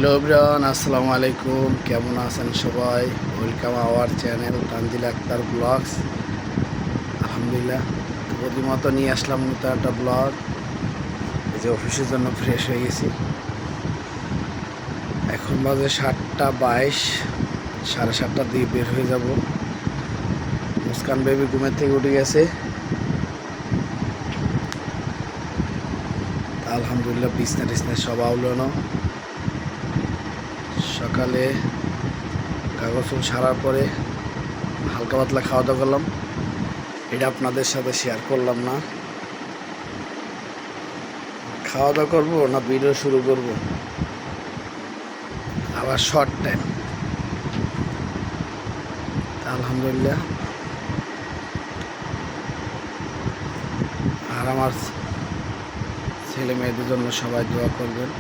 Hello everyone, আসসালামু আলাইকুম। কেমন আছেন সবাই? Welcome our channel Tanjil Akter blogs. আলহামদুলিল্লাহ, প্রতিমতো নিয়ে আসলাম নতুন একটা ব্লগ। এই যে অফিসের জন্য ফ্রেশ হয়ে গেছি। এখন বাজে 7:22, 7:30 দিয়ে বের হয়ে যাব। মুস্কান বেবি ঘুমের থেকে উঠে গেছে। আলহামদুলিল্লাহ, বিছনা টিছনা সব আউলানো। সকালে কাগজ সারার পরে হালকা পাতলা খাওয়া দাওয়া করলাম। এটা আপনাদের সাথে শেয়ার করলাম না। খাওয়া দাওয়া করবো না ভিডিও শুরু করব, আবার শর্ট টাইম। আলহামদুলিল্লাহ। আর আমার ছেলে মেয়েদের জন্য সবাই দোয়া করবেন,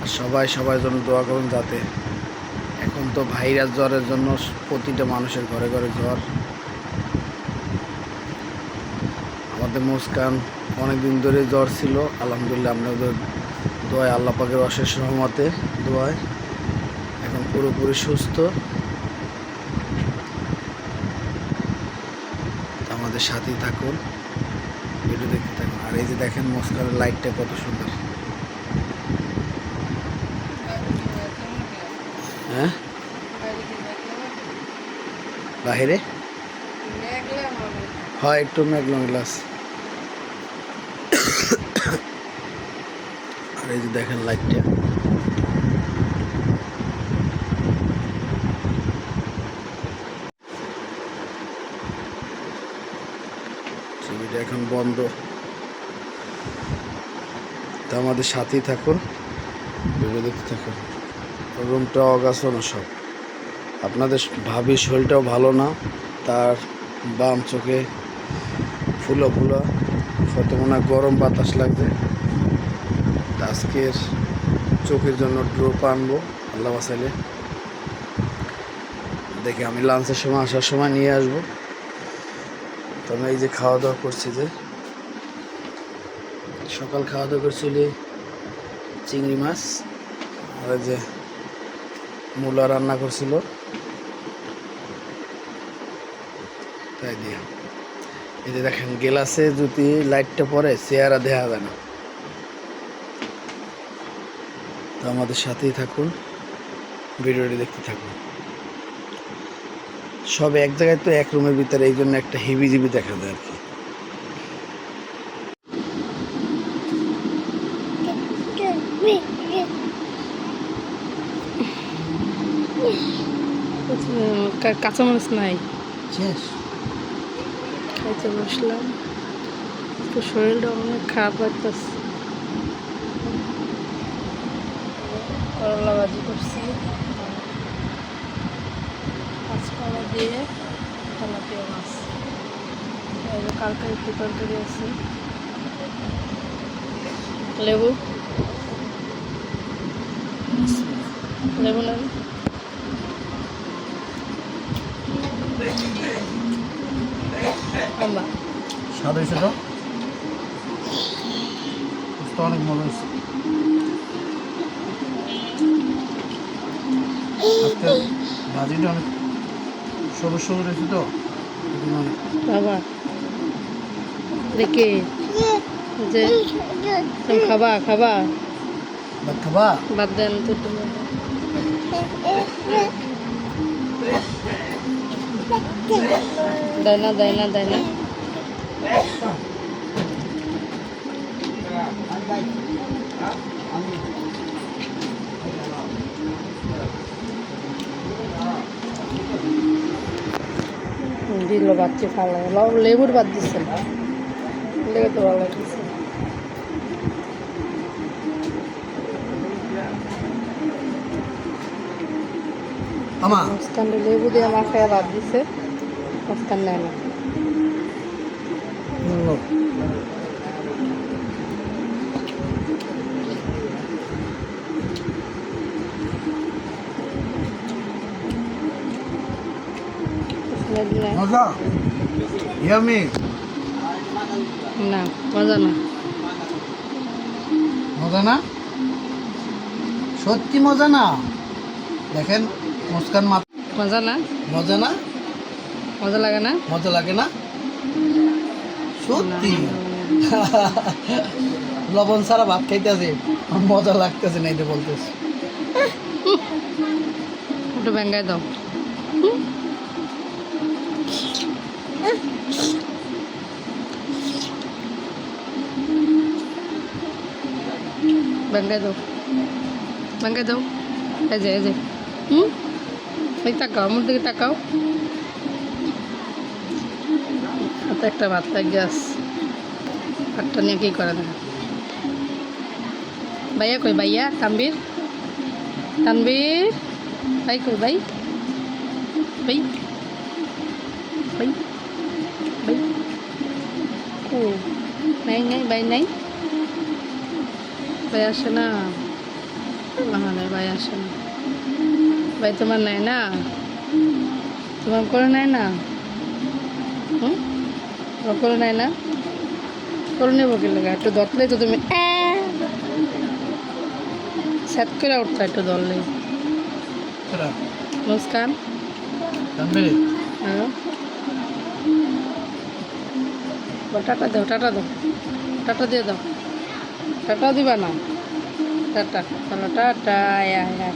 আর সবাই সবার জন্য দোয়া করুন, যাতে এখন তো ভাইরাস জ্বরের জন্য প্রতিটা মানুষের ঘরে ঘরে জ্বর। আমাদের মুস্কান অনেকদিন ধরে জ্বর ছিল। আলহামদুলিল্লাহ, আপনাদের দোয়ায়, আল্লাহ পাকের অশেষ রহমতে দোয়ায় এখন পুরোপুরি সুস্থ। আমাদের সাথেই থাকুন, ভিডিও দেখতে থাকুন। আর এই যে দেখেন মুস্কানের লাইটটা কত সুন্দর। হ্যাঁ, বাহিরে হয় একটু মেঘলা গ্লাস। আর এই যে দেখেন লাইটটা, টিভিটা এখন বন্ধ। তা আমাদের সাথেই থাকুন, ভিডিও দেখতে থাকুন। রুমটা অগাছানো সব। আপনাদের ভাবি শরীরটাও ভালো না, তার বাম চোখে ফুলো ফুলো, হয়তো মনে হয় গরম বাতাস লাগবে। আজকের চোখের জন্য ড্রপ আনবো আল্লাহ বাসাইলে। দেখে আমি লাঞ্চের সময় আসার সময় নিয়ে আসবো। তো আমি এই যে খাওয়া দাওয়া করছি, যে সকাল খাওয়া দাওয়া করছিলি চিংড়ি মাছ, আর যে মূলা রান্না করছিল, তাই দিয়ে। এই যে দেখেন গ্লাসে যদি লাইটটা পড়ে চেহারা দেখা যায় না। তো আমাদের সাথেই থাকুন, ভিডিওটি দেখতে থাকুন। সব এক জায়গায় তো, এক রুমের ভিতরে, এই জন্য একটা হিবিজিবি দেখা যায় আর কি। কাঁচামরিচ নাই, শেষ। খাইতে বসলাম। তো শরীরটা অনেক খারাপ লাগতেছে। করলা ভাজি করছি, কাঁচকলা দিয়ে তেলাপিয়া মাছ। কালকে একটু তরকারি আছে, লেবু লেবু নেন। আম্বা স্বাদ হয়েছে তো, অনেক মজা হয়েছে। ভাজিটা অনেক সবুজ সবুজ হয়েছে তো, বাবা দেখে যে তুমি খাবা খাবা খাবা। বাদ দেন তো, তুমি দেয় না দেয় না দেয় না। দিল বাচ্চা ফালায়, লেবুর বাদ দিচ্ছে, লেগে তো ভালো লাগছে। মাঝখানে লেবু দিয়ে মাখায় বাদ দিছে, মাঝখান নেয় না। মজা, ইয়ামি। না মজা না, মজা না, সত্যি মজা না। দেখেন মুস্কান মা, মজা না? মজা না? মজা লাগে না? মজা লাগে না? সত্যি লবণ ছাড়া ভাত খাইতেছে, মজা লাগতেছে না এটা বলতেছে। একটু ব্যাঙ্গায় দাও। ব্যাঙ্গায় দাও, ব্যাঙ্গায় দাও। এই যে, এই যে। এই তাকাও, আমার দিকে তাকাও। হাতে একটা ভাত পাই গ্যাস, ভাতটা নিয়ে কী করে না। ভাইয়া কই? ভাইয়া তানবীর, তানবীর ভাই কই? ভাই ভাই ভাই ভাই ও নাই নাই, ভাই নাই, ভাই আসে না। না ভাই আসে না। ভাই তোমার নাই না? তোমার করে নাই না? তোমার করে নাই না? করে নেবো কি লাগে? একটু দরলেই তো তুমি সেট করে উঠতো, একটু ধরলেই। মুস্কান, হ্যাঁ টাটা দাও, টাটা দাও, টাটা দিয়ে দাও। টাটা দিবা না? টাটা, চলো টাটা, আয় আয় আয়।